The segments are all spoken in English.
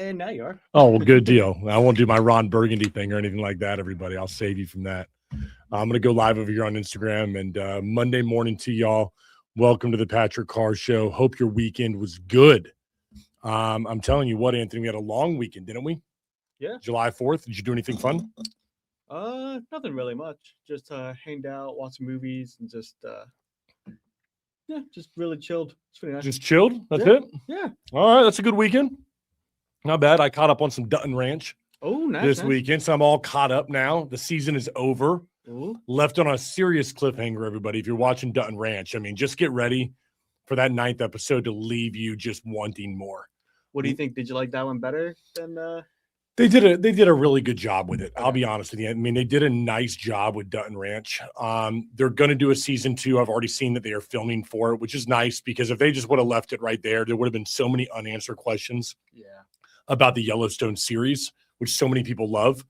And now you are. Oh, well, good deal. I won't do my Ron Burgundy thing or anything like that, everybody. I'll save you from that. I'm going to go live over here on Instagram. And Monday morning to y'all, welcome to the Patrick Carr Show. Hope your weekend was good. I'm telling you what, Anthony, we had a long weekend, didn't we? Yeah. July 4th. Did you do anything fun? Nothing really much. Just hanged out, watched movies, and just really chilled. It's pretty nice. Just chilled? That's Yeah. it? Yeah. All right. That's a good weekend. Not bad. I caught up on some Dutton Ranch this weekend, so I'm all caught up now. The season is over. Ooh. Left on a serious cliffhanger, everybody. If you're watching Dutton Ranch, I mean, just get ready for that 9th episode to leave you just wanting more. What do you think? Did you like that one better than They did a really good job with it. Okay. I'll be honest with you. I mean, they did a nice job with Dutton Ranch. They're going to do a season 2. I've already seen that they are filming for it, which is nice because if they just would have left it right there would have been so many unanswered questions about the Yellowstone series, which so many people love.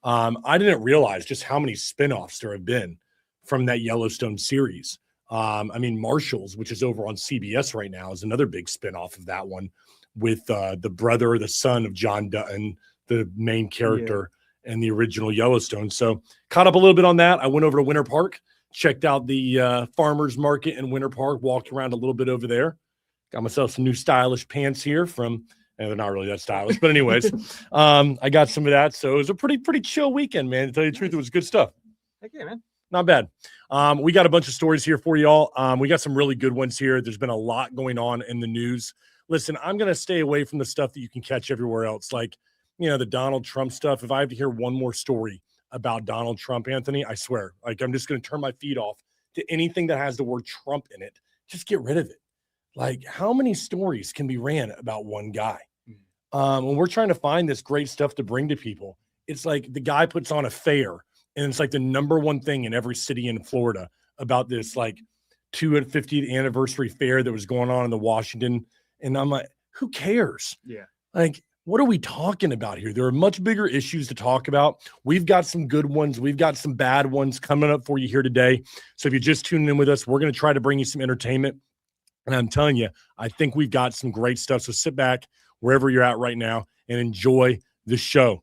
I didn't realize just how many spinoffs there have been from that Yellowstone series. I mean, Marshall's, which is over on CBS right now, is another big spinoff of that one with the son of John Dutton, the main character in the original Yellowstone. So caught up a little bit on that. I went over to Winter Park, checked out the farmers market in Winter Park, walked around a little bit over there. Got myself some new stylish pants here from, and they're not really that stylish, but anyways, I got some of that. So it was a pretty chill weekend, man. To tell you the truth, it was good stuff. Heck yeah, man. Not bad. We got a bunch of stories here for y'all. We got some really good ones here. There's been a lot going on in the news. Listen, I'm going to stay away from the stuff that you can catch everywhere else. Like, the Donald Trump stuff. If I have to hear one more story about Donald Trump, Anthony, I swear, I'm just going to turn my feed off to anything that has the word Trump in it. Just get rid of it. Like, how many stories can be ran about one guy? When we're trying to find this great stuff to bring to people, it's like the guy puts on a fair, and it's like the number one thing in every city in Florida about this, like, 250th anniversary fair that was going on in the Washington. And I'm like, who cares? Yeah. Like, what are we talking about here? There are much bigger issues to talk about. We've got some good ones. We've got some bad ones coming up for you here today. So if you're just tuning in with us, we're going to try to bring you some entertainment. And I'm telling you, I think we've got some great stuff. So sit back wherever you're at right now and enjoy the show.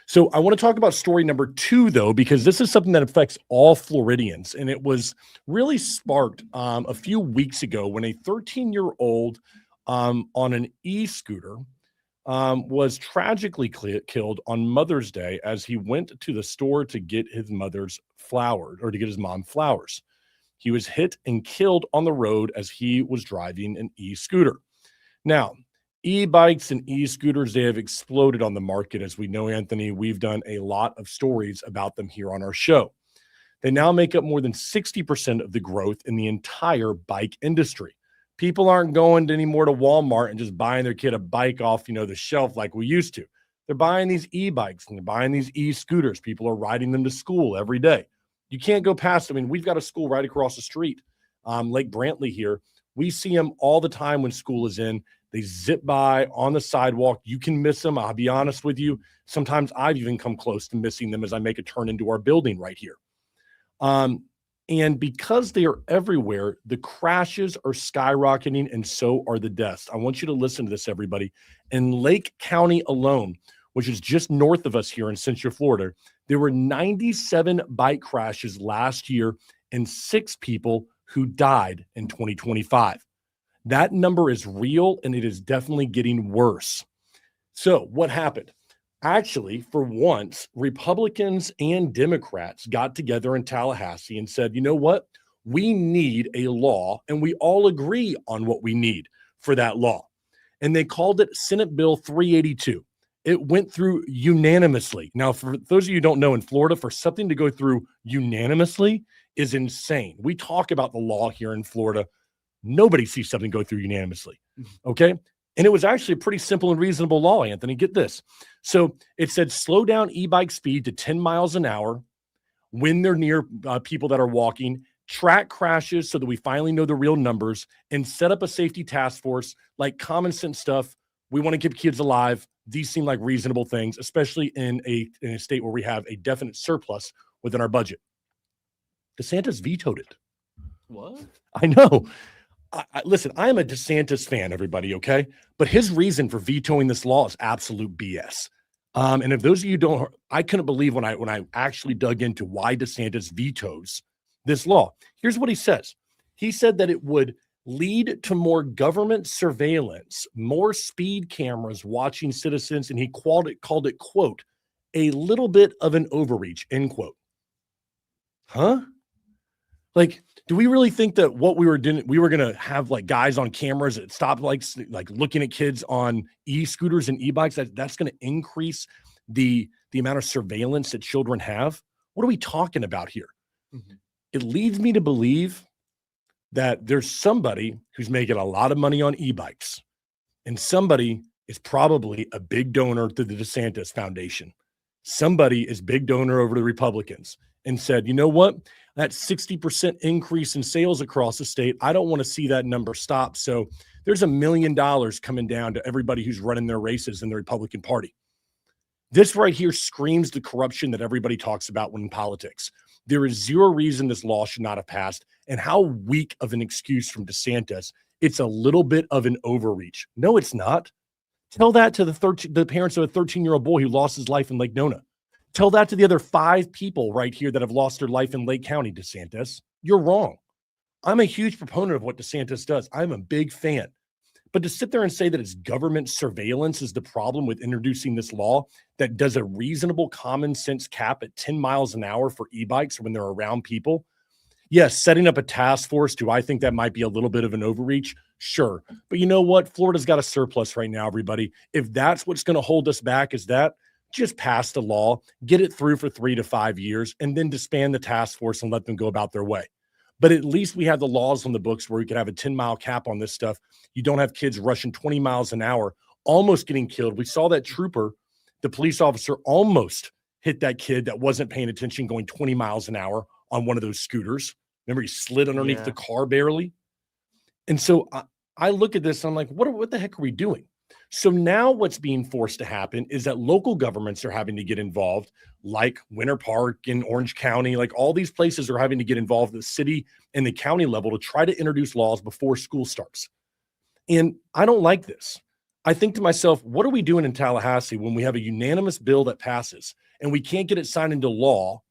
So I want to talk about story number 2, though, because this is something that affects all Floridians. And it was really sparked a few weeks ago when a 13-year-old on an e-scooter was tragically killed on Mother's Day as he went to the store to get his mother's flowers, or to get his mom flowers. He was hit and killed on the road as he was driving an e-scooter. Now, e-bikes and e-scooters, they have exploded on the market. As we know, Anthony, we've done a lot of stories about them here on our show. They now make up more than 60% of the growth in the entire bike industry. People aren't going anymore to Walmart and just buying their kid a bike off, the shelf like we used to. They're buying these e-bikes and they're buying these e-scooters. People are riding them to school every day. You can't go past them. I mean, we've got a school right across the street, Lake Brantley here. We see them all the time when school is in. They zip by on the sidewalk. You can miss them. I'll be honest with you. Sometimes I've even come close to missing them as I make a turn into our building right here. And because they are everywhere, the crashes are skyrocketing and so are the deaths. I want you to listen to this, everybody. In Lake County alone, which is just north of us here in Central Florida, there were 97 bike crashes last year and 6 people who died in 2025. That number is real, and it is definitely getting worse. So what happened? Actually, for once, Republicans and Democrats got together in Tallahassee and said, you know what? We need a law, and we all agree on what we need for that law. And they called it Senate Bill 382. It went through unanimously. Now, for those of you who don't know, in Florida, for something to go through unanimously is insane. We talk about the law here in Florida. Nobody sees something go through unanimously, okay? And it was actually a pretty simple and reasonable law, Anthony. Get this. So it said slow down e-bike speed to 10 miles an hour when they're near people that are walking, track crashes so that we finally know the real numbers, and set up a safety task force, like common sense stuff. We want to keep kids alive. These seem like reasonable things, especially in a state where we have a definite surplus within our budget. DeSantis vetoed it. What? I know. Listen, I am a DeSantis fan, everybody, okay? But his reason for vetoing this law is absolute BS. And if those of you don't, I couldn't believe when I actually dug into why DeSantis vetoes this law. Here's what he says. He said that it would lead to more government surveillance, more speed cameras watching citizens, and he called it, quote, a little bit of an overreach, end quote. Huh? Like, do we really think that what we were doing, we were going to have like guys on cameras at stoplights, like looking at kids on e-scooters and e-bikes, that's going to increase the amount of surveillance that children have? What are we talking about here? Mm-hmm. It leads me to believe that there's somebody who's making a lot of money on e-bikes, and somebody is probably a big donor to the DeSantis Foundation. Somebody is big donor over to the Republicans and said, you know what? That 60% increase in sales across the state, I don't want to see that number stop. So there's $1 million coming down to everybody who's running their races in the Republican Party. This right here screams the corruption that everybody talks about when in politics. There is zero reason this law should not have passed. And how weak of an excuse from DeSantis. It's a little bit of an overreach. No, it's not. Tell that to the parents of a 13-year-old boy who lost his life in Lake Nona. Tell that to the other 5 people right here that have lost their life in Lake County, DeSantis. You're wrong. I'm a huge proponent of what DeSantis does. I'm a big fan. But to sit there and say that it's government surveillance is the problem with introducing this law that does a reasonable common sense cap at 10 miles an hour for e-bikes when they're around people. Yes, setting up a task force, do I think that might be a little bit of an overreach? Sure. But you know what? Florida's got a surplus right now, everybody. If that's what's going to hold us back is that, just pass the law, get it through for 3 to 5 years, and then disband the task force and let them go about their way. But at least we have the laws on the books where we could have a 10-mile cap on this stuff. You don't have kids rushing 20 miles an hour, almost getting killed. We saw that trooper, the police officer, almost hit that kid that wasn't paying attention going 20 miles an hour on one of those scooters. Remember, he slid underneath the car barely. And so I look at this, and I'm like, what the heck are we doing? So now what's being forced to happen is that local governments are having to get involved, like Winter Park in Orange County. Like all these places are having to get involved at the city and the county level to try to introduce laws before school starts. And I don't like this. I think to myself, what are we doing in Tallahassee when we have a unanimous bill that passes and we can't get it signed into law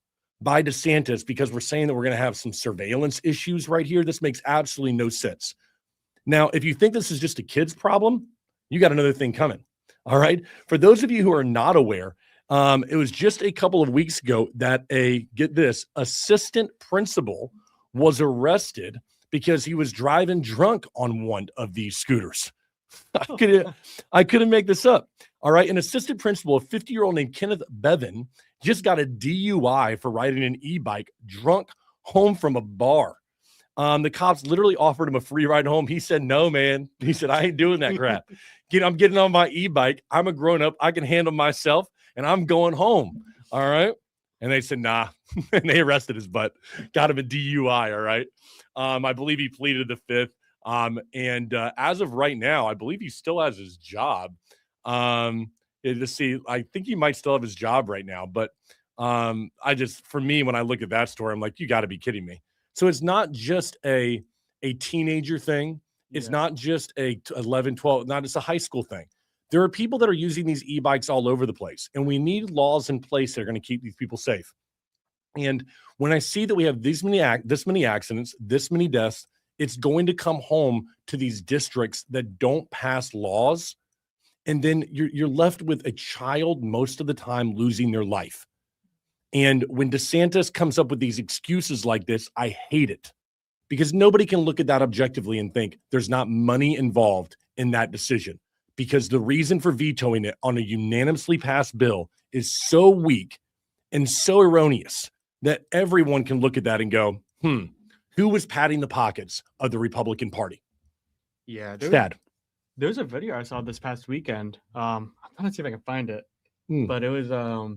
by DeSantis because we're saying that we're going to have some surveillance issues right here? This makes absolutely no sense. Now, if you think this is just a kid's problem, you got another thing coming. All right. For those of you who are not aware, it was just a couple of weeks ago that get this, assistant principal was arrested because he was driving drunk on one of these scooters. I couldn't make this up. All right. An assistant principal, a 50-year-old named Kenneth Bevan, just got a DUI for riding an e-bike drunk home from a bar. The cops literally offered him a free ride home. He said, no, man. He said, I ain't doing that crap. I'm getting on my e-bike. I'm a grown-up. I can handle myself, and I'm going home. All right. And they said, nah. And they arrested his butt. Got him a DUI. All right. I believe he pleaded the fifth. And as of right now, I believe he still has his job. Let's see. I think he might still have his job right now. But for me, when I look at that story, I'm like, you got to be kidding me. So it's not just a teenager thing. It's not just a 11, 12, not just a high school thing. There are people that are using these e-bikes all over the place, and we need laws in place that are going to keep these people safe. And when I see that we have this many accidents, this many deaths, it's going to come home to these districts that don't pass laws. And then you're left with a child most of the time losing their life. And when DeSantis comes up with these excuses like this, I hate it, because nobody can look at that objectively and think there's not money involved in that decision, because the reason for vetoing it on a unanimously passed bill is so weak and so erroneous that everyone can look at that and go, who was padding the pockets of the Republican Party? Yeah. There's a video I saw this past weekend. I'm trying to see if I can find it, but it was, I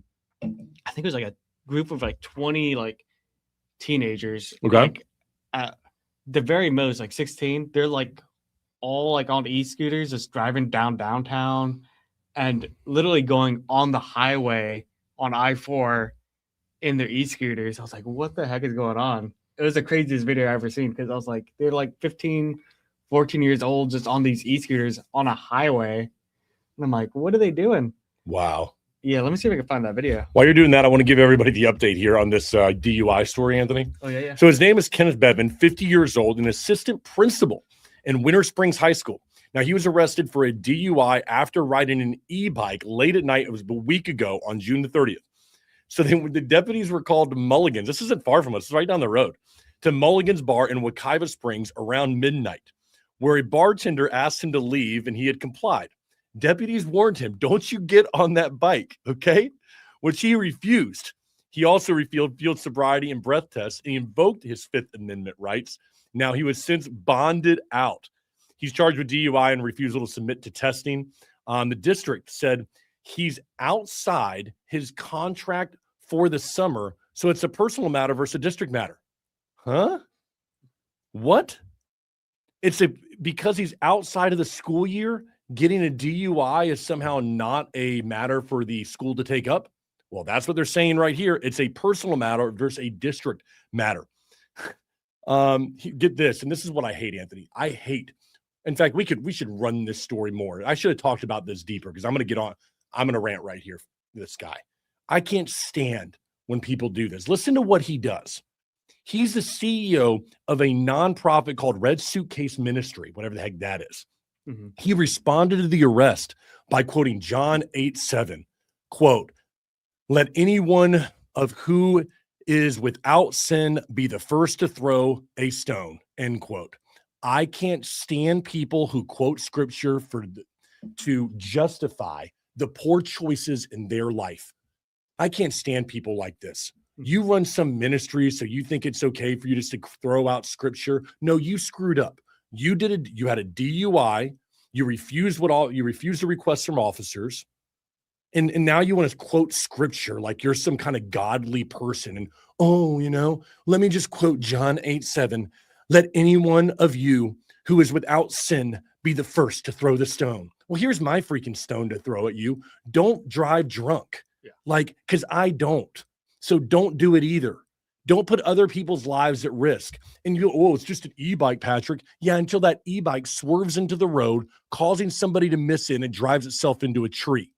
think it was like a group of like 20 like teenagers. Okay. Like at the very most, like 16. They're like all like on e-scooters, just driving downtown and literally going on the highway on I-4 in their e-scooters. I was like, what the heck is going on? It was the craziest video I've ever seen, because I was like, they're like 15, 14 years old just on these e-scooters on a highway. And I'm like, what are they doing? Wow. Yeah, let me see if I can find that video. While you're doing that, I want to give everybody the update here on this DUI story, Anthony. Oh, yeah. So his name is Kenneth Bevan, 50 years old, an assistant principal in Winter Springs High School. Now, he was arrested for a DUI after riding an e-bike late at night. It was a week ago on June the 30th. So then the deputies were called to Mulligan's. This isn't far from us. It's right down the road. To Mulligan's Bar in Wekiva Springs around midnight, where a bartender asked him to leave, and he had complied. Deputies warned him, don't you get on that bike, okay? Which he refused. He also refused field sobriety and breath tests, and he invoked his Fifth Amendment rights. Now, he was since bonded out. He's charged with DUI and refusal to submit to testing. The district said he's outside his contract for the summer, so it's a personal matter versus a district matter. Huh? What? Because he's outside of the school year, getting a DUI is somehow not a matter for the school to take up? Well, that's what they're saying right here. It's a personal matter versus a district matter. Get this, and this is what I hate, Anthony. I hate. In fact, we should run this story more. I should have talked about this deeper because I'm going to rant right here. This guy. I can't stand when people do this. Listen to what he does. He's the CEO of a nonprofit called Red Suitcase Ministry, whatever the heck that is. Mm-hmm. He responded to the arrest by quoting John 8:7, quote, "Let anyone of who is without sin be the first to throw a stone," end quote. I can't stand people who quote scripture to justify the poor choices in their life. I can't stand people like this. You run some ministry, so you think it's okay for you just to throw out scripture. No, you screwed up. You had a DUI. You refused the requests from officers. And now you want to quote scripture like you're some kind of godly person. And, let me just quote John 8:7. Let any one of you who is without sin be the first to throw the stone. Well, here's my freaking stone to throw at you. Don't drive drunk. Yeah. Because I don't. So don't do it either. Don't put other people's lives at risk. And it's just an e-bike, Patrick. Yeah, until that e-bike swerves into the road, causing somebody to miss it and drives itself into a tree.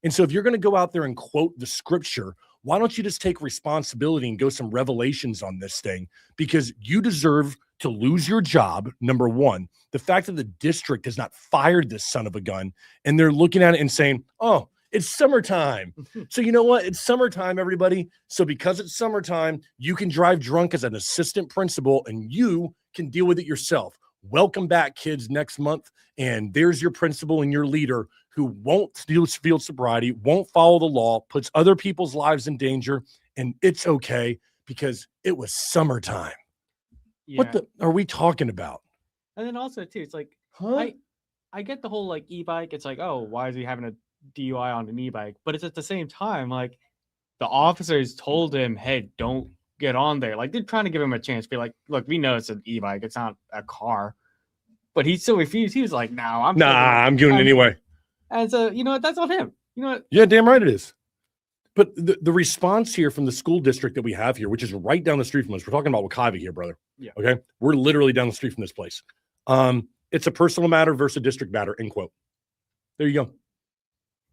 And so if you're going to go out there and quote the scripture, why don't you just take responsibility and go some revelations on this thing? Because you deserve to lose your job, number one. The fact that the district has not fired this son of a gun, and they're looking at it and saying, oh, it's summertime. So you know what? It's summertime, everybody. So because it's summertime, you can drive drunk as an assistant principal, and you can deal with it yourself. Welcome back, kids, next month. And there's your principal and your leader who won't do field sobriety, won't follow the law, puts other people's lives in danger, and it's okay because it was summertime. Yeah. What are we talking about? And then also, too, it's like, I get the whole, e-bike. It's like, oh, why is he having a DUI on an e-bike? But it's at the same time, the officers told him, hey, don't get on there. They're trying to give him a chance. Be like, look, we know it's an e-bike. It's not a car. But he still refused. He was like, no, I'm doing it anyway. And so, you know what? That's on him. You know what? Yeah, damn right it is. But the response here from the school district that we have here, which is right down the street from us, we're talking about Wekiva here, brother. Yeah. Okay? We're literally down the street from this place. It's a personal matter versus a district matter, end quote. There you go.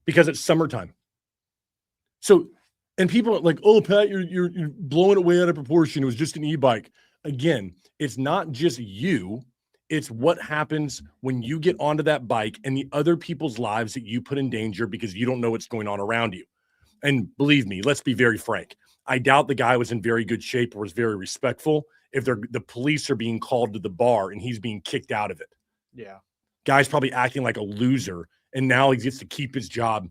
Because it's summertime. So, and people are like, oh, Pat, you're blowing it way out of proportion. It was just an e-bike. Again, it's not just you. It's what happens when you get onto that bike and the other people's lives that you put in danger because you don't know what's going on around you. And believe me, let's be very frank. I doubt the guy was in very good shape or was very respectful if the police are being called to the bar and he's being kicked out of it. Yeah. Guy's probably acting like a loser, and now he gets to keep his job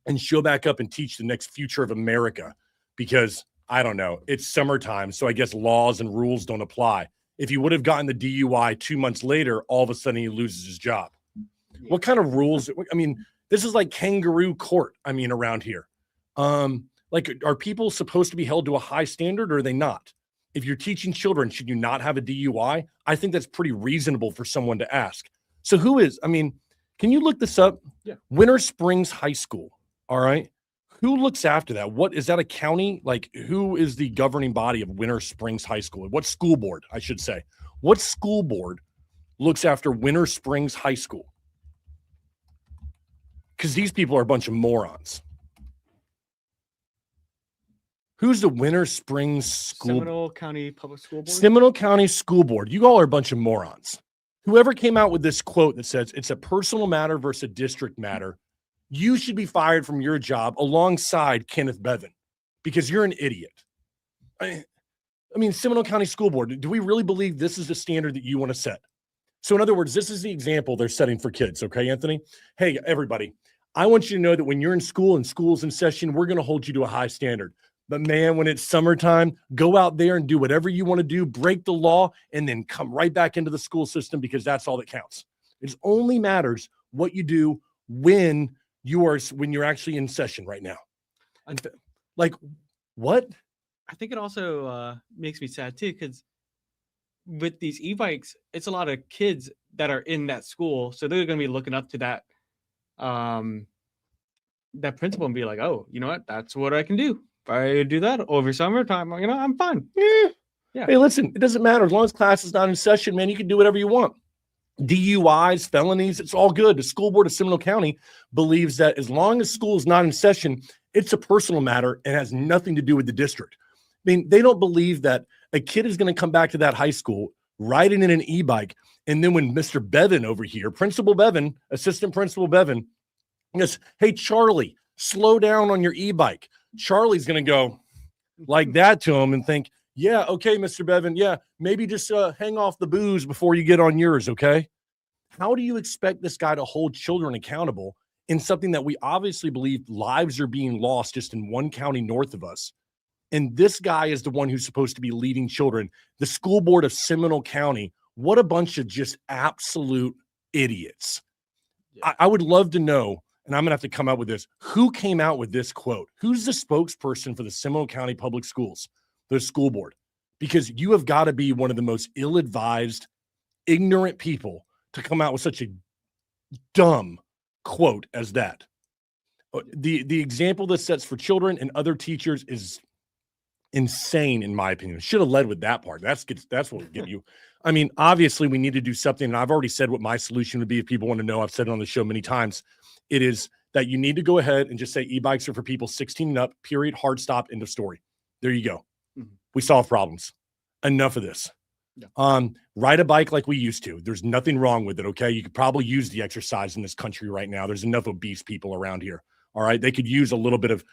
and show back up and teach the next future of America because, I don't know, it's summertime, so I guess laws and rules don't apply. If he would have gotten the DUI 2 months later, all of a sudden he loses his job. Yeah. What kind of rules? I mean, this is like kangaroo court, around here. Are people supposed to be held to a high standard or are they not? If you're teaching children, should you not have a DUI? I think that's pretty reasonable for someone to ask. So who is, can you look this up? Yeah. Winter Springs High School. All right. Who looks after that? What is that, a county? Who is the governing body of Winter Springs High School? What school board, I should say? What school board looks after Winter Springs High School? Because these people are a bunch of morons. Who's the Winter Springs School? Seminole County Public School Board. Seminole County School Board. You all are a bunch of morons. Whoever came out with this quote that says it's a personal matter versus a district matter, you should be fired from your job alongside Kenneth Bevan because you're an idiot. I mean, Seminole County School Board, do we really believe this is the standard that you want to set? So in other words, this is the example they're setting for kids. Okay, Anthony? Hey, everybody, I want you to know that when you're in school and school's in session, we're going to hold you to a high standard. But man, when it's summertime, go out there and do whatever you want to do, break the law, and then come right back into the school system because that's all that counts. It only matters what you do when you're actually in session right now. Like, what? I think it also makes me sad too, because with these e-bikes, it's a lot of kids that are in that school, so they're going to be looking up to that that principal and be like, oh, you know what? That's what I can do. If I do that over summertime, I'm fine. Yeah. Hey, listen, it doesn't matter. As long as class is not in session, man, you can do whatever you want. DUIs, felonies, it's all good. The school board of Seminole County believes that as long as school is not in session, it's a personal matter and has nothing to do with the district. I mean, they don't believe that a kid is going to come back to that high school riding in an e-bike. And then when Mr. Bevan over here, Principal Bevan, Assistant Principal Bevan, goes, hey, Charlie, slow down on your e-bike. Charlie's going to go like that to him and think, yeah, okay, Mr. Bevan, yeah, maybe just hang off the booze before you get on yours, okay? How do you expect this guy to hold children accountable in something that we obviously believe lives are being lost just in one county north of us? And this guy is the one who's supposed to be leading children. The school board of Seminole County, what a bunch of just absolute idiots. Yeah. I would love to know, and I'm going to have to come out with this, who came out with this quote? Who's the spokesperson for the Seminole County Public Schools, the school board? Because you have got to be one of the most ill-advised, ignorant people to come out with such a dumb quote as that. The example this sets for children and other teachers is insane, in my opinion. Should have led with that part. That's what will get you. I mean, obviously, we need to do something, and I've already said what my solution would be if people want to know. I've said it on the show many times. It is that you need to go ahead and just say e-bikes are for people 16 and up, period, hard stop, end of story. There you go. Mm-hmm. We solve problems. Enough of this. Yeah. Ride a bike like we used to. There's nothing wrong with it, okay? You could probably use the exercise in this country right now. There's enough obese people around here, all right? They could use a little bit of,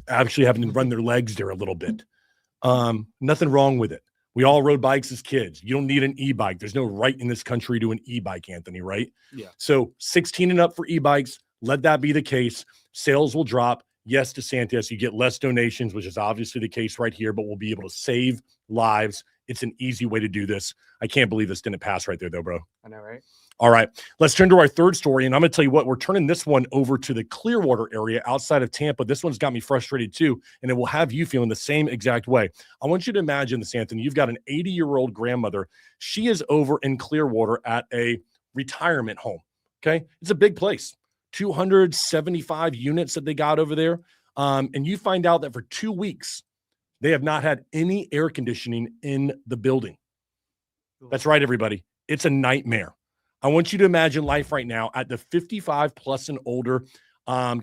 actually having to run their legs there a little bit. Nothing wrong with it. We all rode bikes as kids. You don't need an e-bike. There's no right in this country to an e-bike, Anthony, right? Yeah. So 16 and up for e-bikes. Let that be the case. Sales will drop. Yes, DeSantis, you get less donations, which is obviously the case right here, but we'll be able to save lives. It's an easy way to do this. I can't believe this didn't pass right there, though, bro. I know, right? All right, let's turn to our third story, and I'm going to tell you what, we're turning this one over to the Clearwater area outside of Tampa. This one's got me frustrated too, and it will have you feeling the same exact way. I want you to imagine this, Anthony. You've got an 80-year-old grandmother. She is over in Clearwater at a retirement home, okay? It's a big place, 275 units that they got over there, and you find out that for 2 weeks, they have not had any air conditioning in the building. That's right, everybody. It's a nightmare. I want you to imagine life right now at the 55 plus and older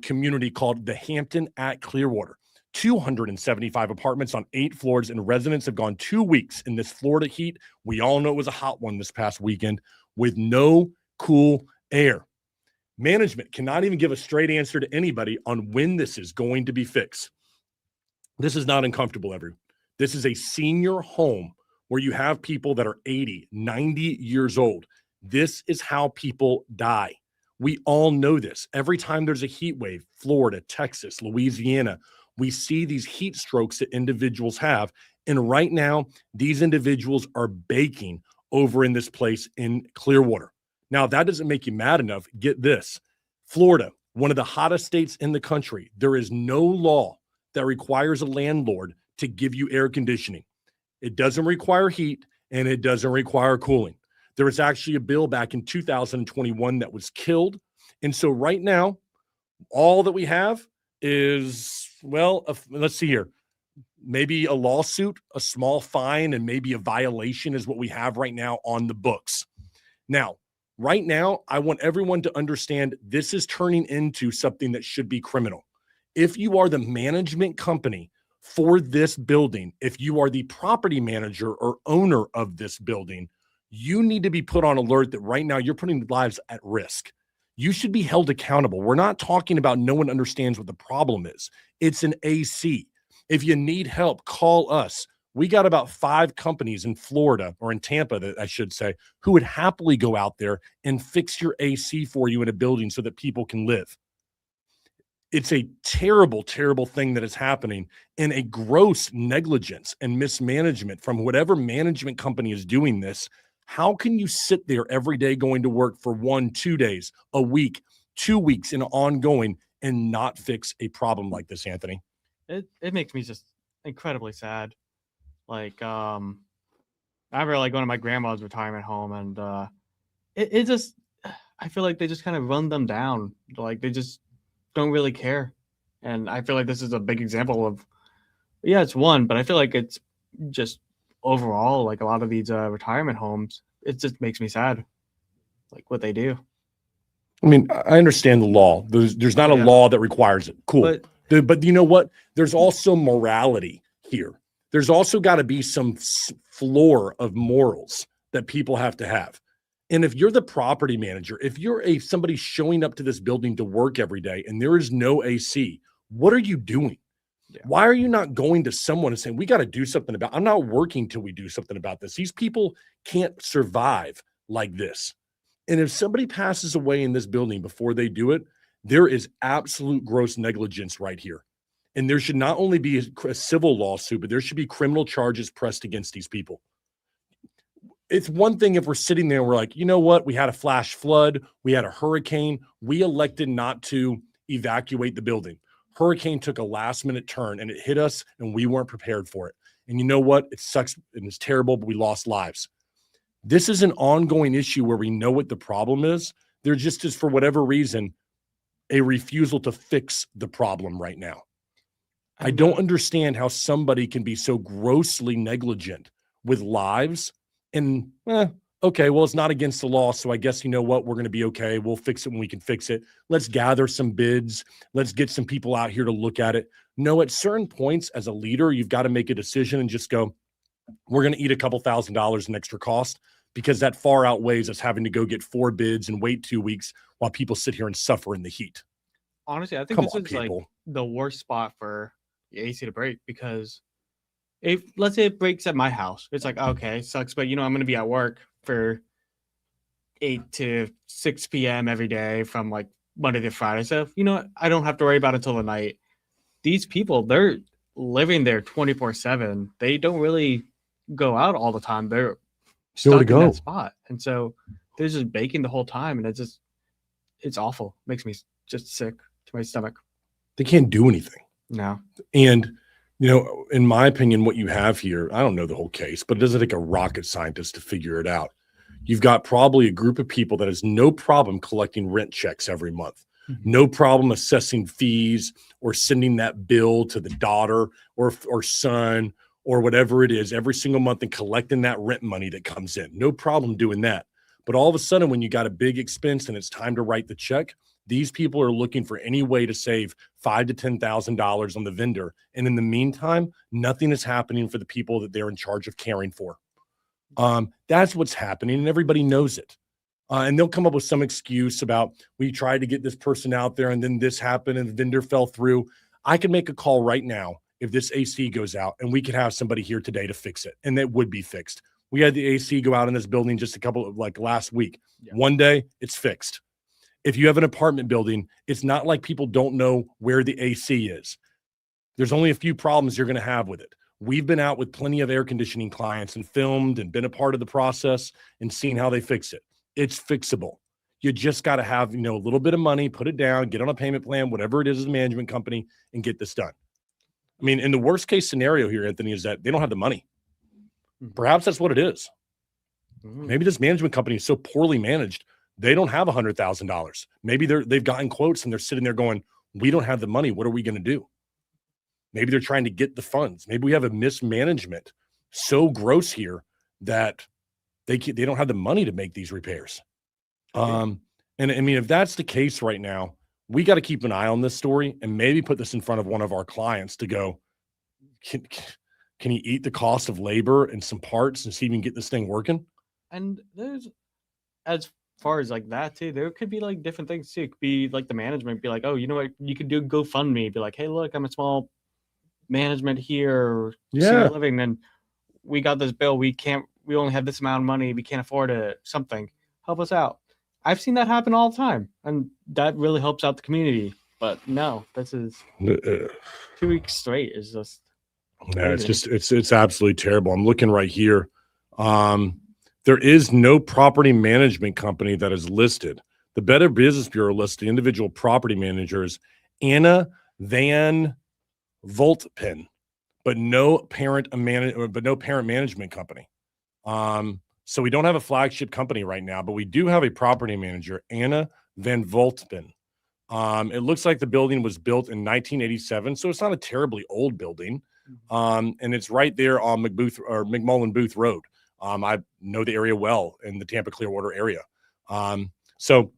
community called the Hampton at Clearwater. 275 apartments on 8 floors, and residents have gone 2 weeks in this Florida heat. We all know it was a hot one this past weekend with no cool air. Management cannot even give a straight answer to anybody on when this is going to be fixed. This is not uncomfortable, everyone. This is a senior home where you have people that are 80, 90 years old. This is how people die. We all know this. Every time there's a heat wave, Florida, Texas, Louisiana, we see these heat strokes that individuals have. And right now, these individuals are baking over in this place in Clearwater. Now, if that doesn't make you mad enough, get this. Florida, one of the hottest states in the country, there is no law that requires a landlord to give you air conditioning. It doesn't require heat, and it doesn't require cooling. There was actually a bill back in 2021 that was killed. And so right now, all that we have is, well, let's see here. maybe a lawsuit, a small fine, and maybe a violation is what we have right now on the books. Now, right now, I want everyone to understand this is turning into something that should be criminal. If you are the management company for this building, if you are the property manager or owner of this building, you need to be put on alert that right now you're putting lives at risk. You should be held accountable. We're not talking about no one understands what the problem is. It's an AC. If you need help, call us. We got about 5 companies in Florida, or in Tampa, that I should say, who would happily go out there and fix your AC for you in a building so that people can live. It's a terrible, terrible thing that is happening, and a gross negligence and mismanagement from whatever management company is doing this. How can you sit there every day going to work for 1, 2 days, a week, 2 weeks, and ongoing and not fix a problem like this, Anthony? It makes me just incredibly sad. Like, I remember like going to my grandma's retirement home, and it just, I feel like they just kind of run them down. Like they just don't really care. And I feel like this is a big example of, yeah, it's one, but I feel like it's just overall, like a lot of these retirement homes, it just makes me sad, like what they do. I mean, I understand the law. There's not a law that requires it. Cool. But you know what? There's also morality here. There's also got to be some floor of morals that people have to have. And if you're the property manager, if you're somebody showing up to this building to work every day and there is no AC, what are you doing? Yeah. Why are you not going to someone and saying, we got to do something about it? I'm not working till we do something about this. These people can't survive like this. And if somebody passes away in this building before they do it, there is absolute gross negligence right here. And there should not only be a civil lawsuit, but there should be criminal charges pressed against these people. It's one thing if we're sitting there and we're like, you know what? We had a flash flood. We had a hurricane. We elected not to evacuate the building. Hurricane took a last-minute turn, and it hit us, and we weren't prepared for it. And you know what? It sucks, and it's terrible, but we lost lives. This is an ongoing issue where we know what the problem is. There just is, for whatever reason, a refusal to fix the problem right now. I don't understand how somebody can be so grossly negligent with lives and, okay, well, it's not against the law, so I guess, you know what, we're going to be okay. We'll fix it when we can fix it. Let's gather some bids. Let's get some people out here to look at it. No, at certain points as a leader, you've got to make a decision and just go, we're going to eat a couple $1,000s in extra cost, because that far outweighs us having to go get 4 bids and wait 2 weeks while people sit here and suffer in the heat. Honestly, I think this is like the worst spot for the AC to break, because if, let's say it breaks at my house, it's like, okay, sucks, but I'm going to be at work for 8 to 6 p.m. every day from like Monday to Friday. So, I don't have to worry about it until the night. These people, they're living there 24/7. They don't really go out all the time. They're stuck in that spot. And so they're just baking the whole time. And it's awful. It makes me just sick to my stomach. They can't do anything. No. And, in my opinion, what you have here, I don't know the whole case, but it doesn't take a rocket scientist to figure it out. You've got probably a group of people that has no problem collecting rent checks every month, no problem assessing fees or sending that bill to the daughter or son or whatever it is every single month and collecting that rent money that comes in. No problem doing that. But all of a sudden, when you got a big expense and it's time to write the check, these people are looking for any way to save $5,000 to $10,000 on the vendor. And in the meantime, nothing is happening for the people that they're in charge of caring for. That's what's happening, and everybody knows it. And they'll come up with some excuse about, we tried to get this person out there and then this happened and the vendor fell through. I can make a call right now if this AC goes out, and we could have somebody here today to fix it, and it would be fixed. We had the AC go out in this building just last week. Yeah. One day, it's fixed. If you have an apartment building, it's not like people don't know where the AC is. There's only a few problems you're going to have with it. We've been out with plenty of air conditioning clients and filmed and been a part of the process and seen how they fix it. It's fixable. You just got to have, a little bit of money, put it down, get on a payment plan, whatever it is as a management company, and get this done. I mean, in the worst case scenario here, Anthony, is that they don't have the money. Perhaps that's what it is. Maybe this management company is so poorly managed, they don't have $100,000. Maybe they've gotten quotes and they're sitting there going, we don't have the money. What are we going to do? Maybe they're trying to get the funds. Maybe we have a mismanagement so gross here that they don't have the money to make these repairs. And I mean, if that's the case right now, we got to keep an eye on this story and maybe put this in front of one of our clients to go, can he eat the cost of labor and some parts and see if he can get this thing working? And there's, as far as like that too, there could be like different things too. It could be like the management be like, oh, you know what, you could do GoFundMe, be like, hey, look, I'm a small management here, senior living, and we got this bill. We only have this amount of money. We can't afford it. Something, help us out. I've seen that happen all the time, and that really helps out the community. But no, this is 2 weeks straight is just. Yeah, it's absolutely terrible. I'm looking right here. There is no property management company that is listed. The Better Business Bureau lists the individual property managers, Anna Van Voltpen, but no parent management company. So we don't have a flagship company right now, but we do have a property manager, Anna Van Voltpen. It looks like the building was built in 1987, so it's not a terribly old building. And it's right there on McMullen Booth Road. I know the area well in the Tampa Clearwater area. So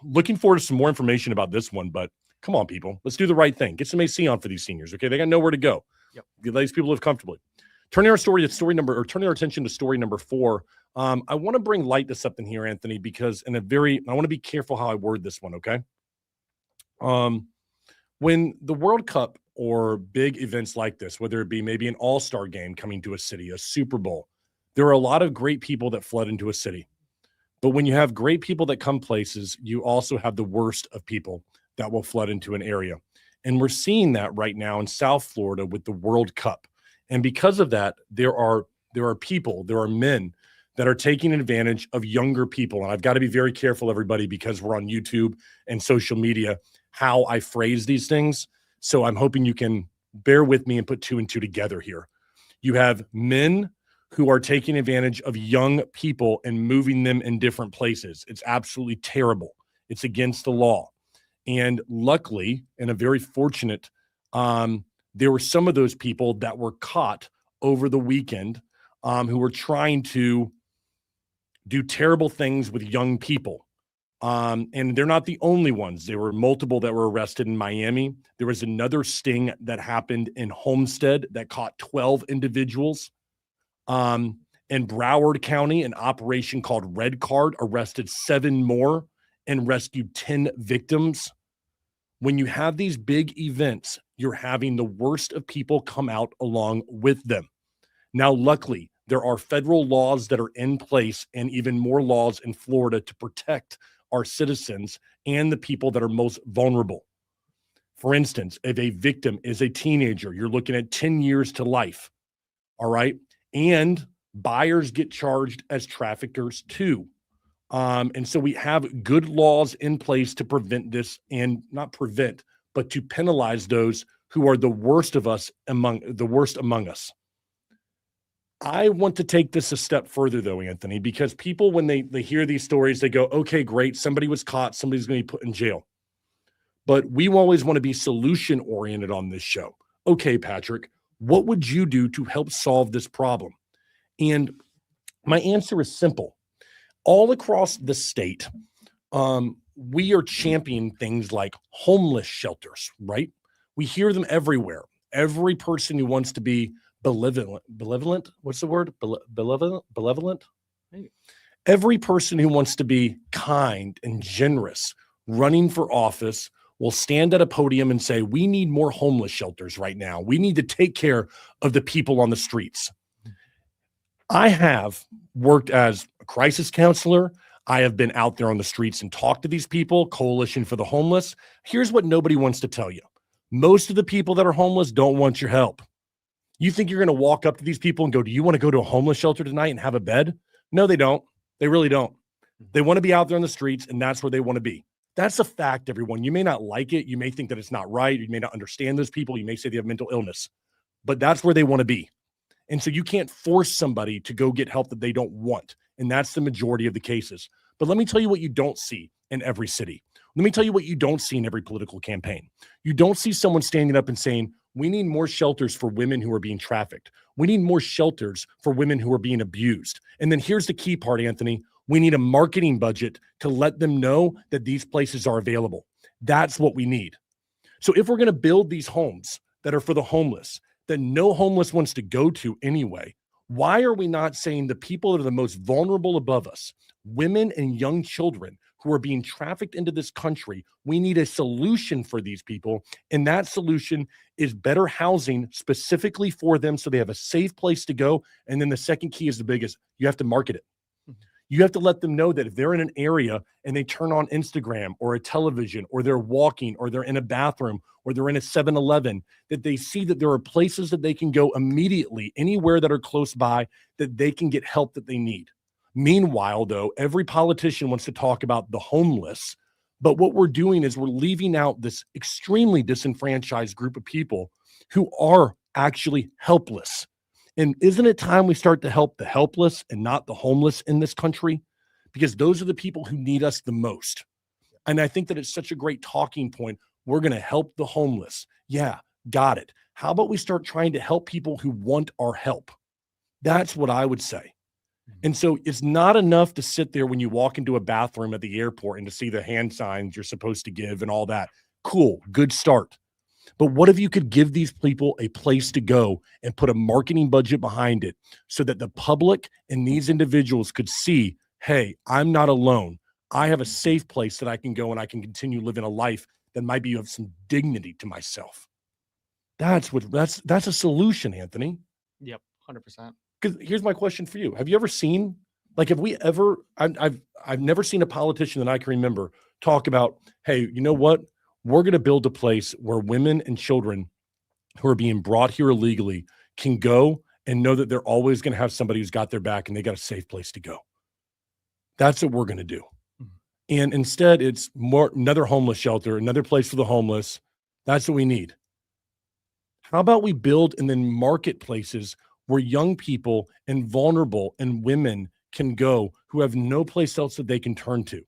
looking forward to some more information about this one, but come on, people, let's do the right thing. Get some AC on for these seniors. Okay. They got nowhere to go. Yep. Let these people live comfortably. Turning our attention to story number 4. I want to bring light to something here, Anthony, because I want to be careful how I word this one. Okay. When the World Cup or big events like this, whether it be maybe an all-star game coming to a city, a Super Bowl, there are a lot of great people that flood into a city. But when you have great people that come places, you also have the worst of people that will flood into an area. And we're seeing that right now in South Florida with the World Cup. And because of that, there are men that are taking advantage of younger people. And I've got to be very careful, everybody, because we're on YouTube and social media, how I phrase these things. So I'm hoping you can bear with me and put 2 and 2 together here. You have men who are taking advantage of young people and moving them in different places. It's absolutely terrible. It's against the law. And luckily, and a very fortunate, there were some of those people that were caught over the weekend who were trying to do terrible things with young people. And they're not the only ones. There were multiple that were arrested in Miami. There was another sting that happened in Homestead that caught 12 individuals. In Broward County, an operation called Red Card arrested 7 more and rescued 10 victims. When you have these big events, you're having the worst of people come out along with them. Now, luckily, there are federal laws that are in place and even more laws in Florida to protect our citizens and the people that are most vulnerable. For instance, if a victim is a teenager, you're looking at 10 years to life. All right. And buyers get charged as traffickers too. And so we have good laws in place to prevent this, and not prevent, but to penalize those who are the worst among us. I want to take this a step further, though, Anthony, because people, when they hear these stories, they go, okay, great, somebody was caught, somebody's going to be put in jail. But we always want to be solution-oriented on this show. Okay, Patrick, what would you do to help solve this problem? And my answer is simple. All across the state, we are championing things like homeless shelters, right? We hear them everywhere. Every person who wants to be benevolent. What's the word? Benevolent. Every person who wants to be kind and generous running for office will stand at a podium and say, we need more homeless shelters right now. We need to take care of the people on the streets. I have worked as a crisis counselor. I have been out there on the streets and talked to these people, Coalition for the Homeless. Here's what nobody wants to tell you. Most of the people that are homeless don't want your help. You think you're going to walk up to these people and go, do you want to go to a homeless shelter tonight and have a bed? No, they don't. They really don't. They want to be out there on the streets, and that's where they want to be. That's a fact, everyone. You may not like it. You may think that it's not right. You may not understand those people. You may say they have mental illness, but that's where they want to be. And so you can't force somebody to go get help that they don't want. And that's the majority of the cases. But let me tell you what you don't see in every city. Let me tell you what you don't see in every political campaign. You don't see someone standing up and saying, We need more shelters for women who are being trafficked. We need more shelters for women who are being abused. And then here's the key part, Anthony. We need a marketing budget to let them know that these places are available. That's what we need. So if we're going to build these homes that are for the homeless, that no homeless wants to go to anyway, why are we not saying the people that are the most vulnerable above us, women and young children who are being trafficked into this country, we need a solution for these people. And that solution is better housing specifically for them so they have a safe place to go. And then the second key is the biggest. You have to market it. You have to let them know that if they're in an area and they turn on Instagram or a television, or they're walking, or they're in a bathroom, or they're in a 7-Eleven, that they see that there are places that they can go immediately, anywhere that are close by, that they can get help that they need. Meanwhile, though, every politician wants to talk about the homeless, but what we're doing is we're leaving out this extremely disenfranchised group of people who are actually helpless. And isn't it time we start to help the helpless and not the homeless in this country? Because those are the people who need us the most. And I think that it's such a great talking point. We're going to help the homeless. Yeah, got it. How about we start trying to help people who want our help? That's what I would say. And so it's not enough to sit there when you walk into a bathroom at the airport and to see the hand signs you're supposed to give and all that. Cool, good start. But what if you could give these people a place to go and put a marketing budget behind it so that the public and these individuals could see, hey, I'm not alone. I have a safe place that I can go and I can continue living a life that might be of some dignity to myself. That's a solution, Anthony. Yep, 100%. Because here's my question for you. Have you ever seen, like, have we ever, I've never seen a politician that I can remember talk about, hey, you know what? We're going to build a place where women and children who are being brought here illegally can go and know that they're always going to have somebody who's got their back and they got a safe place to go. That's what we're going to do. And instead, it's more another homeless shelter, another place for the homeless. That's what we need. How about we build and then marketplaces where young people and vulnerable and women can go who have no place else that they can turn to?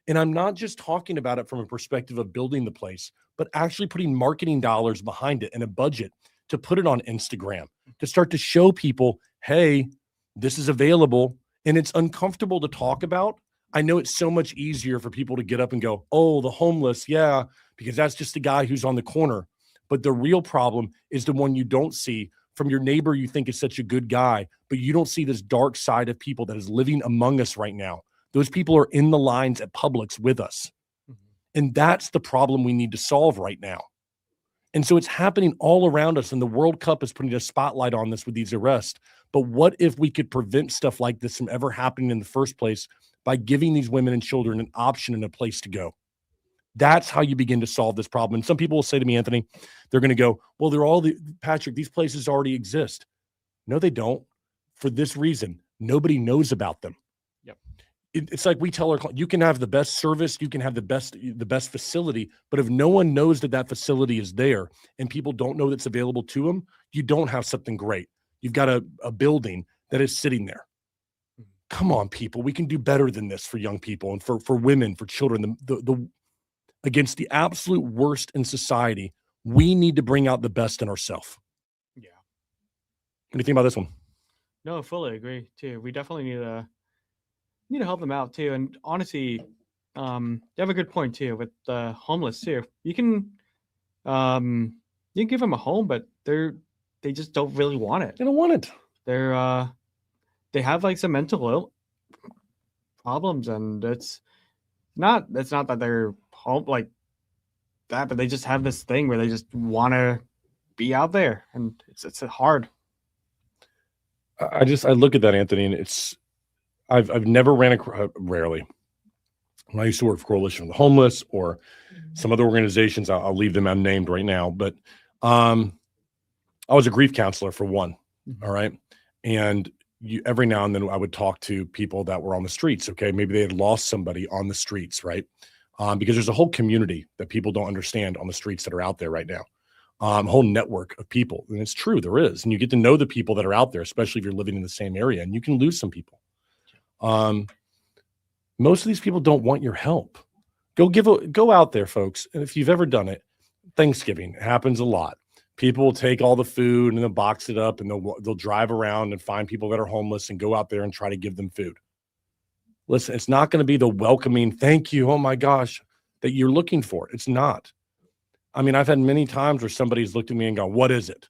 And I'm not just talking about it from a perspective of building the place, but actually putting marketing dollars behind it and a budget to put it on Instagram, to start to show people, hey, this is available. And it's uncomfortable to talk about. I know it's so much easier for people to get up and go, oh, the homeless, yeah, because that's just the guy who's on the corner. But the real problem is the one you don't see from your neighbor you think is such a good guy, but you don't see this dark side of people that is living among us right now. Those people are in the lines at Publix with us. And that's the problem we need to solve right now. And so it's happening all around us, and the World Cup is putting a spotlight on this with these arrests. But what if we could prevent stuff like this from ever happening in the first place by giving these women and children an option and a place to go? That's how you begin to solve this problem. And some people will say to me, Anthony, they're going to go, well, Patrick, these places already exist. No, they don't. For this reason, nobody knows about them. Yep. It's like we tell our clients, you can have the best service, you can have the best facility, but if no one knows that facility is there and people don't know that's available to them, you don't have something great. You've got a building that is sitting there. Come on, people. We can do better than this for young people and for women, for children. The against the absolute worst in society, we need to bring out the best in ourselves. Yeah. What do you think about this one? No, fully agree too. We definitely need to help them out too. And honestly, you have a good point too with the homeless too. You can give them a home, but they just don't really want it. They don't want it. They have like some mental problems, and it's not that they're home like that, but they just have this thing where they just want to be out there, and it's hard. I look at that, Anthony, and I've never rarely. When I used to work for Coalition of the Homeless or some other organizations, I'll leave them unnamed right now, but I was a grief counselor for one. All right. And every now and then I would talk to people that were on the streets. Okay. Maybe they had lost somebody on the streets, right? Because there's a whole community that people don't understand on the streets that are out there right now. A whole network of people. And it's true, there is. And you get to know the people that are out there, especially if you're living in the same area, and you can lose some people. Most of these people don't want your help. Go out there, folks. And if you've ever done it, Thanksgiving happens a lot. People will take all the food and they'll box it up and they'll drive around and find people that are homeless and go out there and try to give them food. Listen, it's not going to be the welcoming, thank you, oh my gosh, that you're looking for. It's not. I mean, I've had many times where somebody's looked at me and gone, what is it?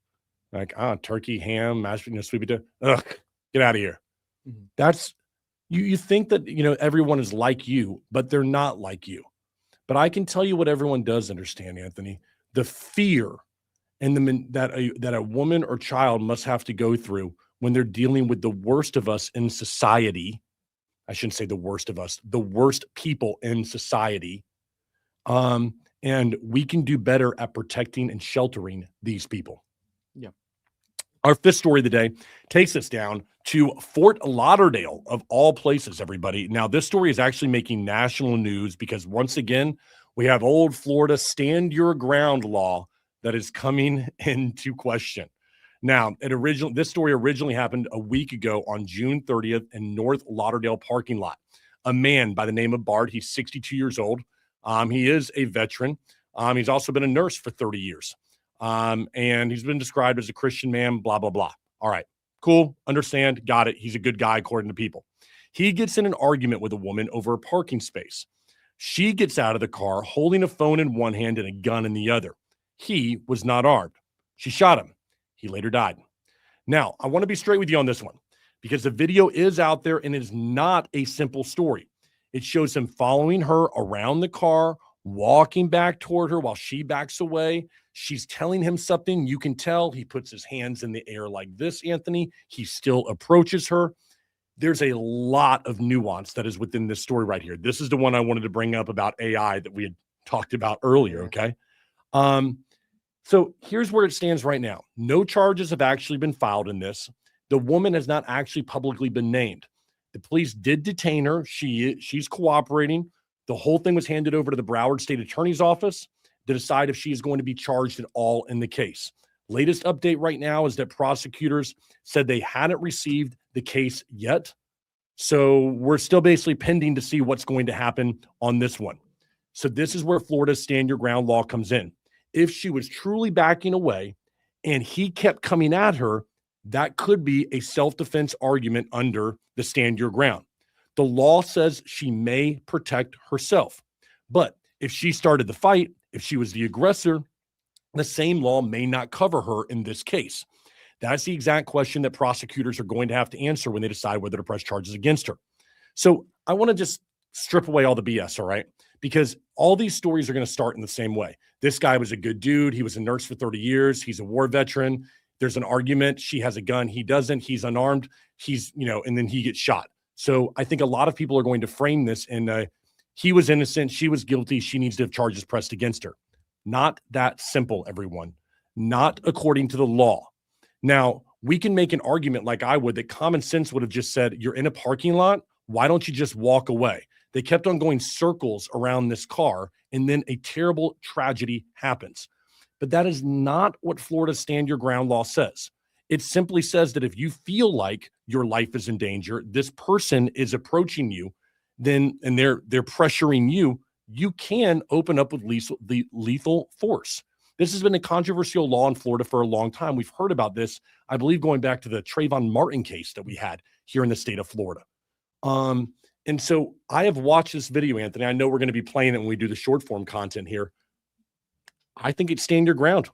Like, turkey, ham, mashed potatoes, sweet potato. Ugh, get out of here. Mm-hmm. That's, you think that, everyone is like you, but they're not like you. But I can tell you what everyone does understand, Anthony, the fear and that a woman or child must have to go through when they're dealing with the worst of us in society. I shouldn't say the worst of us, the worst people in society. And we can do better at protecting and sheltering these people. Yeah. Our fifth story of the day takes us down to Fort Lauderdale, of all places, everybody. Now, this story is actually making national news because once again, we have old Florida stand your ground law that is coming into question. Now, this story originally happened a week ago on June 30th in North Lauderdale parking lot. A man by the name of Bart, he's 62 years old. He is a veteran. He's also been a nurse for 30 years. And he's been described as a Christian man, blah, blah, blah. All right, cool, understand, got it. He's a good guy according to people. He gets in an argument with a woman over a parking space. She gets out of the car holding a phone in one hand and a gun in the other. He was not armed. She shot him. He later died. Now, I want to be straight with you on this one because the video is out there and it is not a simple story. It shows him following her around the car, walking back toward her while she backs away. She's telling him something. You can tell he puts his hands in the air like this, Anthony. He still approaches her. There's a lot of nuance that is within this story right here. This is the one I wanted to bring up about AI that we had talked about earlier, okay? So here's where it stands right now. No charges have actually been filed in this. The woman has not actually publicly been named. The police did detain her. She's cooperating. The whole thing was handed over to the Broward State Attorney's Office to decide if she is going to be charged at all in the case. Latest update right now is that prosecutors said they hadn't received the case yet. So we're still basically pending to see what's going to happen on this one. So this is where Florida's stand your ground law comes in. If she was truly backing away and he kept coming at her, that could be a self-defense argument under the stand your ground. The law says she may protect herself. But if she started the fight, if she was the aggressor, the same law may not cover her in this case. That's the exact question that prosecutors are going to have to answer when they decide whether to press charges against her. So I want to just strip away all the BS, all right? Because all these stories are going to start in the same way. This guy was a good dude. He was a nurse for 30 years. He's a war veteran. There's an argument. She has a gun. He doesn't. He's unarmed. And then he gets shot. So I think a lot of people are going to frame this in he was innocent. She was guilty. She needs to have charges pressed against her. Not that simple, everyone. Not according to the law. Now, we can make an argument like I would that common sense would have just said, you're in a parking lot. Why don't you just walk away? They kept on going circles around this car, and then a terrible tragedy happens. But that is not what Florida's stand your ground law says. It simply says that if you feel like your life is in danger, this person is approaching you, and they're pressuring you, you can open up with lethal force. This has been a controversial law in Florida for a long time. We've heard about this, I believe, going back to the Trayvon Martin case that we had here in the state of Florida. And so I have watched this video, Anthony. I know we're going to be playing it when we do the short form content here. I think it's stand your ground.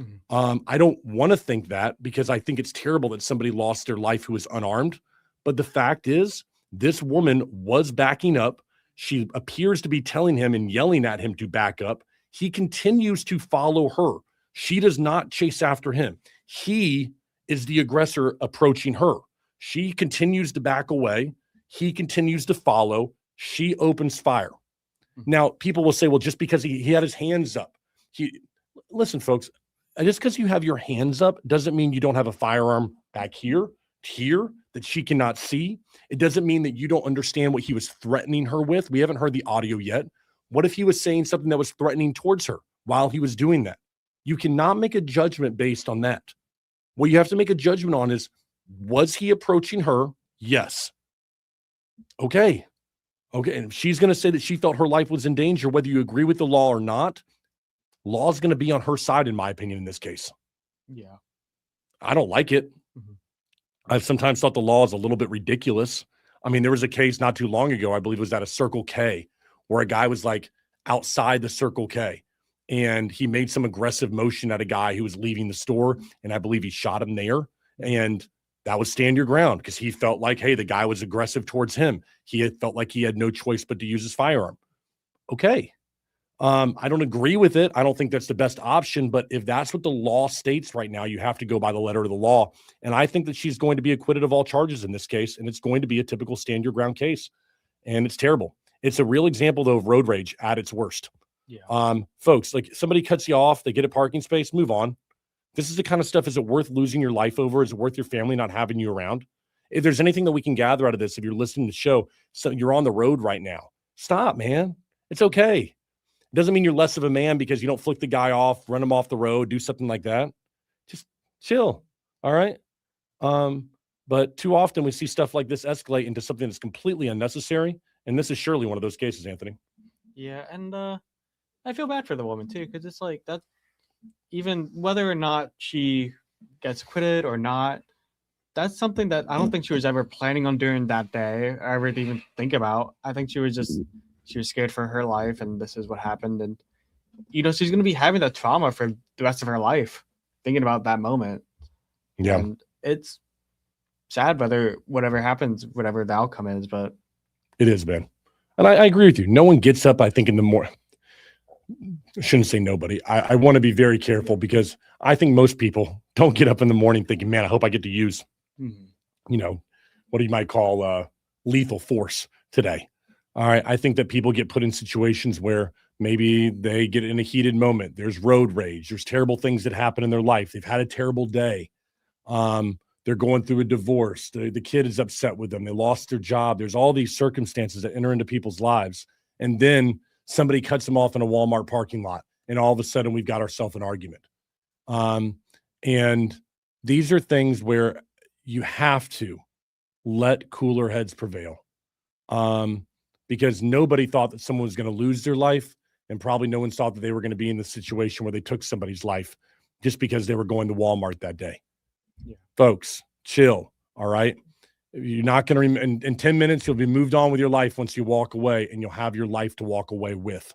Mm-hmm. I don't want to think that because I think it's terrible that somebody lost their life who was unarmed. But the fact is, this woman was backing up. She appears to be telling him and yelling at him to back up. He continues to follow her. She does not chase after him. He is the aggressor approaching her. She continues to back away. He continues to follow. She opens fire. Now, people will say, well, just because he had his hands up. Listen, folks, just because you have your hands up doesn't mean you don't have a firearm back here that she cannot see. It doesn't mean that you don't understand what he was threatening her with. We haven't heard the audio yet. What if he was saying something that was threatening towards her while he was doing that? You cannot make a judgment based on that. What you have to make a judgment on is, was he approaching her? Yes. Okay. And if she's going to say that she felt her life was in danger, whether you agree with the law or not, law is going to be on her side, in my opinion, in this case. Yeah. I don't like it. Mhm. I've sometimes thought the law is a little bit ridiculous. I mean, there was a case not too long ago, I believe it was at a Circle K, where a guy was like outside the Circle K and he made some aggressive motion at a guy who was leaving the store. And I believe he shot him there. And that was stand your ground because he felt like, hey, the guy was aggressive towards him. He had felt like he had no choice but to use his firearm. Okay. I don't agree with it. I don't think that's the best option. But if that's what the law states right now, you have to go by the letter of the law. And I think that she's going to be acquitted of all charges in this case. And it's going to be a typical stand your ground case. And it's terrible. It's a real example, though, of road rage at its worst. Yeah. Folks, like somebody cuts you off, they get a parking space, move on. This is the kind of stuff. Is it worth losing your life over? Is it worth your family not having you around? If there's anything that we can gather out of this, if you're listening to the show, so you're on the road right now, stop, man. It's okay. It doesn't mean you're less of a man because you don't flick the guy off, run him off the road, do something like that. Just chill. All right. But too often we see stuff like this escalate into something that's completely unnecessary. And this is surely one of those cases, Anthony. Yeah, and I feel bad for the woman too, because it's like that. Even whether or not she gets acquitted or not, that's something that I don't think she was ever planning on doing that day, or ever to even think about. I think she was scared for her life, and this is what happened. And she's going to be having that trauma for the rest of her life, thinking about that moment. Yeah, and it's sad whatever happens, whatever the outcome is. But it is, man. And I agree with you. No one gets up, I think, in the morning. I shouldn't say nobody. I want to be very careful because I think most people don't get up in the morning thinking, man, I hope I get to use, what you might call lethal force today. All right. I think that people get put in situations where maybe they get in a heated moment. There's road rage. There's terrible things that happen in their life. They've had a terrible day. They're going through a divorce. The kid is upset with them. They lost their job. There's all these circumstances that enter into people's lives. And then somebody cuts them off in a Walmart parking lot. And all of a sudden we've got ourselves an argument. And these are things where you have to let cooler heads prevail. Because nobody thought that someone was going to lose their life. And probably no one thought that they were going to be in the situation where they took somebody's life just because they were going to Walmart that day. Yeah. Folks, chill. All right. You're not going to, in 10 minutes, you'll be moved on with your life once you walk away, and you'll have your life to walk away with.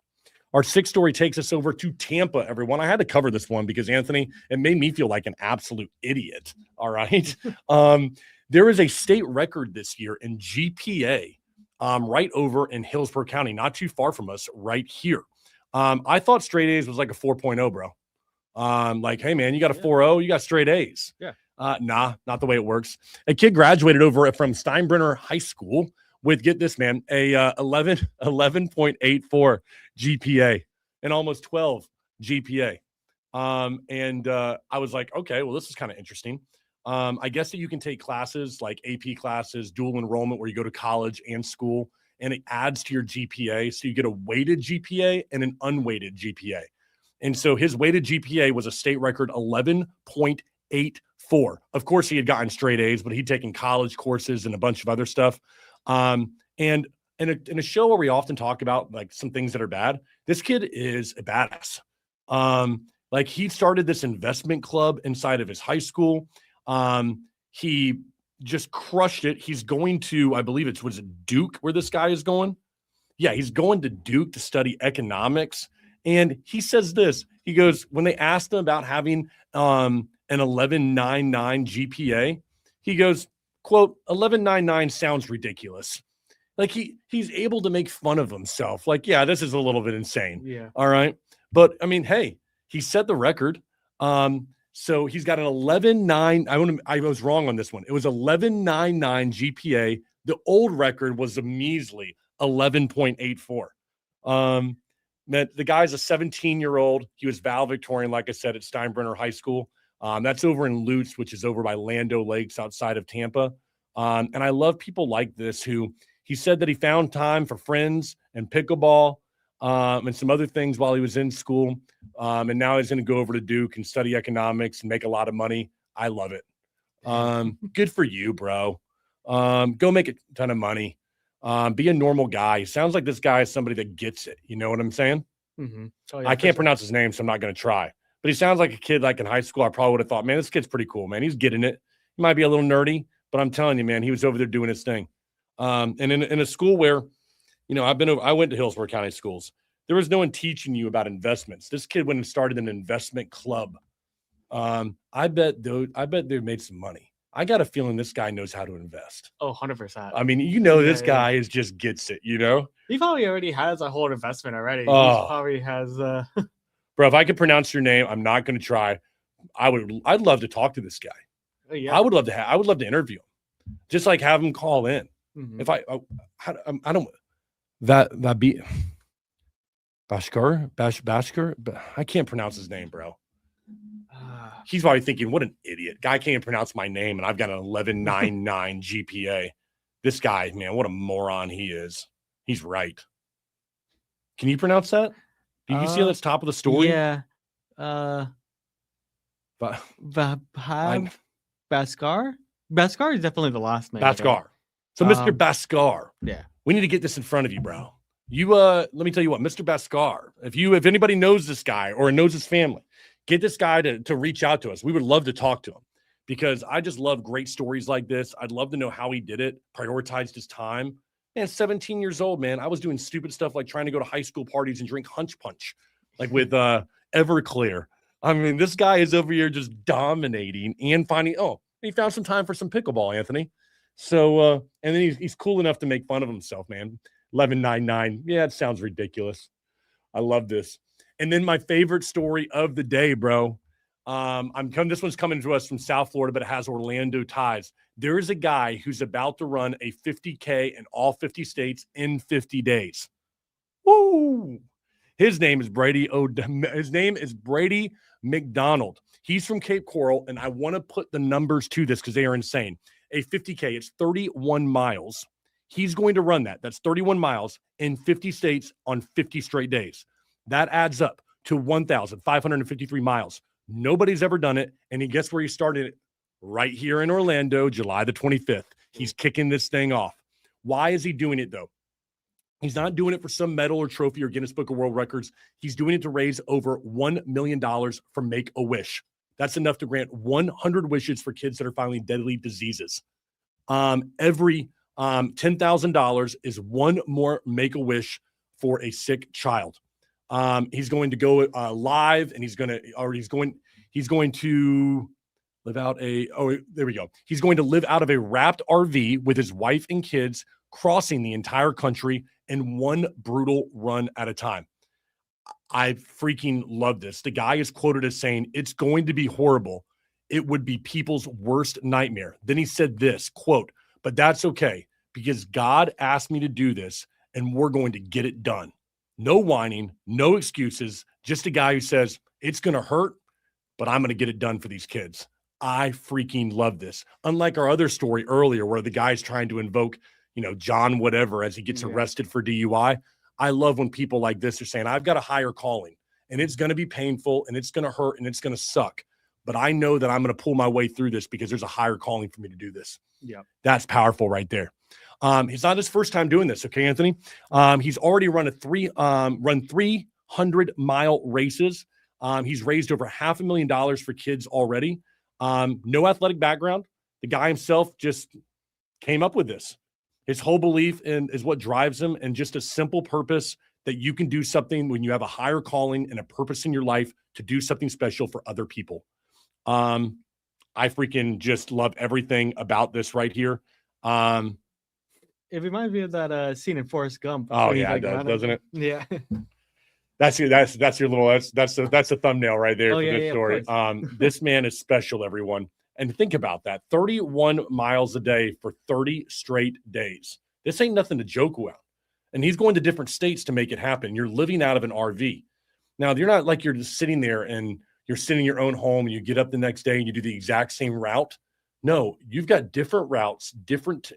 Our sixth story takes us over to Tampa, everyone. I had to cover this one because, Anthony, it made me feel like an absolute idiot. All right. There is a state record this year in GPA right over in Hillsborough County, not too far from us right here. I thought straight A's was like a 4.0, bro. Like, hey, man, you got a 4.0, you got straight A's. Yeah. Nah, not the way it works. A kid graduated over from Steinbrenner High School with, get this, man, a 11.84 GPA and almost 12 GPA. And I was like, okay, well, this is kind of interesting. I guess that you can take classes like AP classes, dual enrollment, where you go to college and school, and it adds to your GPA. So you get a weighted GPA and an unweighted GPA. And so his weighted GPA was a state record 11.84. Of course, he had gotten straight A's, but he'd taken college courses and a bunch of other stuff. And in a show where we often talk about like some things that are bad, this kid is a badass. Like he started this investment club inside of his high school. He just crushed it. He's going to, I believe was it Duke where this guy is going? Yeah, he's going to Duke to study economics. And he says this, he goes, when they asked him about having an 11.99 GPA, he goes, quote, 11.99 sounds ridiculous. Like he's able to make fun of himself. Like, yeah, this is a little bit insane. Yeah. All right. But I mean, hey, he set the record. So he's got an 11.9. I was wrong on this one. It was 11.99 GPA. The old record was a measly 11.84. The guy's a 17-year-old. He was valedictorian, like I said, at Steinbrenner High School. That's over in Lutz, which is over by Lando Lakes outside of Tampa. And I love people like this who he said that he found time for friends and pickleball and some other things while he was in school. And now he's going to go over to Duke and study economics and make a lot of money. I love it. Good for you, bro. Go make a ton of money. Be a normal guy. Sounds like this guy is somebody that gets it. You know what I'm saying? Mm-hmm. Oh, yeah, I can't pronounce his name, so I'm not going to try. but he sounds like a kid like in high school. I probably would have thought, man, this kid's pretty cool, man. He's getting it. He might be a little nerdy, but I'm telling you, man, he was over there doing his thing. And in a school where, I went to Hillsborough County schools. There was no one teaching you about investments. This kid went and started an investment club. I bet they made some money. I got a feeling this guy knows how to invest. Oh, 100%. I mean, this guy just gets it, He probably already has a whole investment already. Oh. He probably has. Bro, if I could pronounce your name, I'm not going to try. I'd love to talk to this guy. Yeah. I would love to interview him. Just like have him call in. Mhm. If I don't that be Bashkar, I can't pronounce his name, bro. He's probably thinking, what an idiot. Guy can't pronounce my name, and I've got an 11.99 GPA. This guy, man, what a moron he is. He's right. Can you pronounce that? Do you see on the top of the story? Yeah. Bhaskar? Bhaskar is definitely the last name. Bhaskar. So Mr. Bhaskar. Yeah. We need to get this in front of you, bro. Let me tell you what, Mr. Bhaskar, if anybody knows this guy or knows his family, get this guy to reach out to us. We would love to talk to him because I just love great stories like this. I'd love to know how he did it, prioritized his time. Man, 17 years old, man. I was doing stupid stuff like trying to go to high school parties and drink Hunch Punch, like with Everclear. I mean, this guy is over here just dominating and finding, he found some time for some pickleball, Anthony. So, and then he's cool enough to make fun of himself, man. 11.99. Yeah, it sounds ridiculous. I love this. And then my favorite story of the day, bro. This one's coming to us from South Florida, but it has Orlando ties. There is a guy who's about to run a 50K in all 50 states in 50 days. Woo! His name is Brady McDonald. He's from Cape Coral, and I want to put the numbers to this because they are insane. A 50K, it's 31 miles. He's going to run that. That's 31 miles in 50 states on 50 straight days. That adds up to 1,553 miles. Nobody's ever done it, and guess where he started it? Right here in Orlando, July the 25th. He's kicking this thing off. Why is he doing it, though? He's not doing it for some medal or trophy or Guinness Book of World Records. He's doing it to raise over $1 million for Make-A-Wish. That's enough to grant 100 wishes for kids that are fighting deadly diseases. Every $10,000 is one more Make-A-Wish for a sick child. He's going to go live, and he's going to live out there we go. He's going to live out of a wrapped RV with his wife and kids, crossing the entire country in one brutal run at a time. I freaking love this. The guy is quoted as saying, "It's going to be horrible. It would be people's worst nightmare." Then he said this, quote, "But that's okay because God asked me to do this and we're going to get it done." No whining, no excuses, just a guy who says, it's going to hurt, but I'm going to get it done for these kids. I freaking love this. Unlike our other story earlier where the guy's trying to invoke, John whatever as he gets arrested for DUI. I love when people like this are saying, I've got a higher calling, and it's going to be painful, and it's going to hurt, and it's going to suck. But I know that I'm going to pull my way through this because there's a higher calling for me to do this. Yeah. That's powerful right there. He's not his first time doing this. Okay, Anthony. He's already run 300-mile races. He's raised over $500,000 for kids already. No athletic background. The guy himself just came up with this. His whole belief is what drives him, and just a simple purpose that you can do something when you have a higher calling and a purpose in your life to do something special for other people. I freaking just love everything about this right here. It reminds me of that scene in Forrest Gump. Oh yeah, it does, doesn't it? Yeah. That's your little that's a thumbnail right there for this story. This man is special, everyone. And think about that. 31 miles a day for 30 straight days. This ain't nothing to joke about. And he's going to different states to make it happen. You're living out of an RV. Now, you're not like you're just sitting there and you're sitting in your own home and you get up the next day and you do the exact same route. No, you've got different routes, different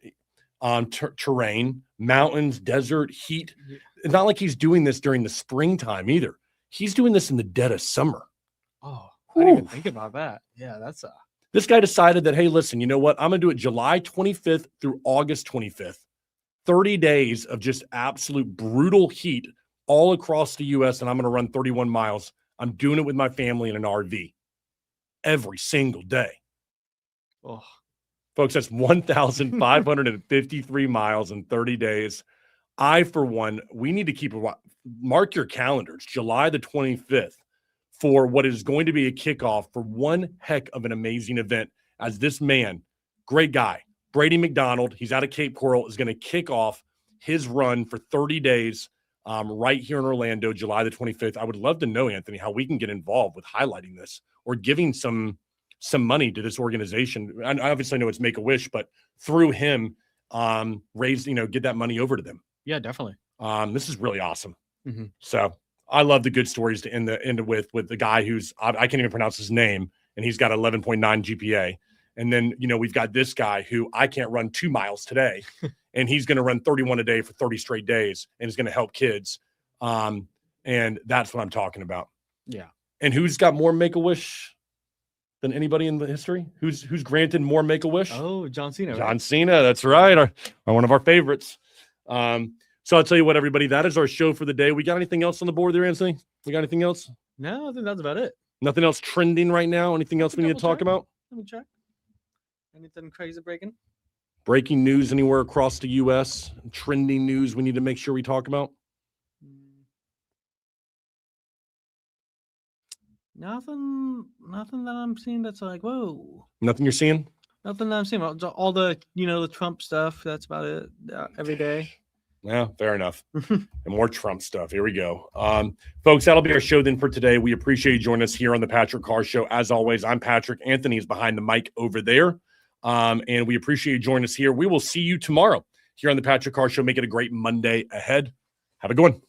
terrain, mountains, desert, heat. It's not like he's doing this during the springtime either. He's doing this in the dead of summer. Oh, I didn't even think about that. Yeah, This guy decided that, hey, listen, you know what? I'm going to do it July 25th through August 25th. 30 days of just absolute brutal heat all across the U.S., and I'm going to run 31 miles. I'm doing it with my family in an RV every single day. Oh, Folks, that's 1,553 miles in 30 days. I, for one, we need to mark your calendars, July the 25th, for what is going to be a kickoff for one heck of an amazing event as this man, great guy, Brady McDonald, he's out of Cape Coral, is going to kick off his run for 30 days right here in Orlando, July the 25th. I would love to know, Anthony, how we can get involved with highlighting this or giving some money to this organization. I obviously know it's Make-A-Wish, but through him, get that money over to them. yeah, definitely. This is really awesome. Mm-hmm. So I love the good stories to end with the guy who's I can't even pronounce his name, and he's got 11.9 GPA. And then, we've got this guy who I can't run 2 miles today, and he's going to run 31 a day for 30 straight days, and is going to help kids. And that's what I'm talking about. Yeah. And who's got more Make-A-Wish than anybody in the history? Who's granted more Make-A-Wish? Oh, John Cena. Right? John Cena. That's right. Our one of our favorites. So I'll tell you what, everybody, that is our show for the day. We got anything else on the board there, Anthony? We got anything else? No, I think that's about it. Nothing else trending right now? Anything else we need to talk about? Let me check. Anything crazy breaking? Breaking news anywhere across the U.S.? Trending news we need to make sure we talk about? Nothing that I'm seeing that's like, whoa. Nothing you're seeing? Nothing that I'm seeing. All the, the Trump stuff. That's about it every day. Yeah, fair enough. And more Trump stuff. Here we go. Folks, that'll be our show then for today. We appreciate you joining us here on the Patrick Carr Show. As always, I'm Patrick. Anthony is behind the mic over there. And we appreciate you joining us here. We will see you tomorrow here on the Patrick Carr Show. Make it a great Monday ahead. Have a good one.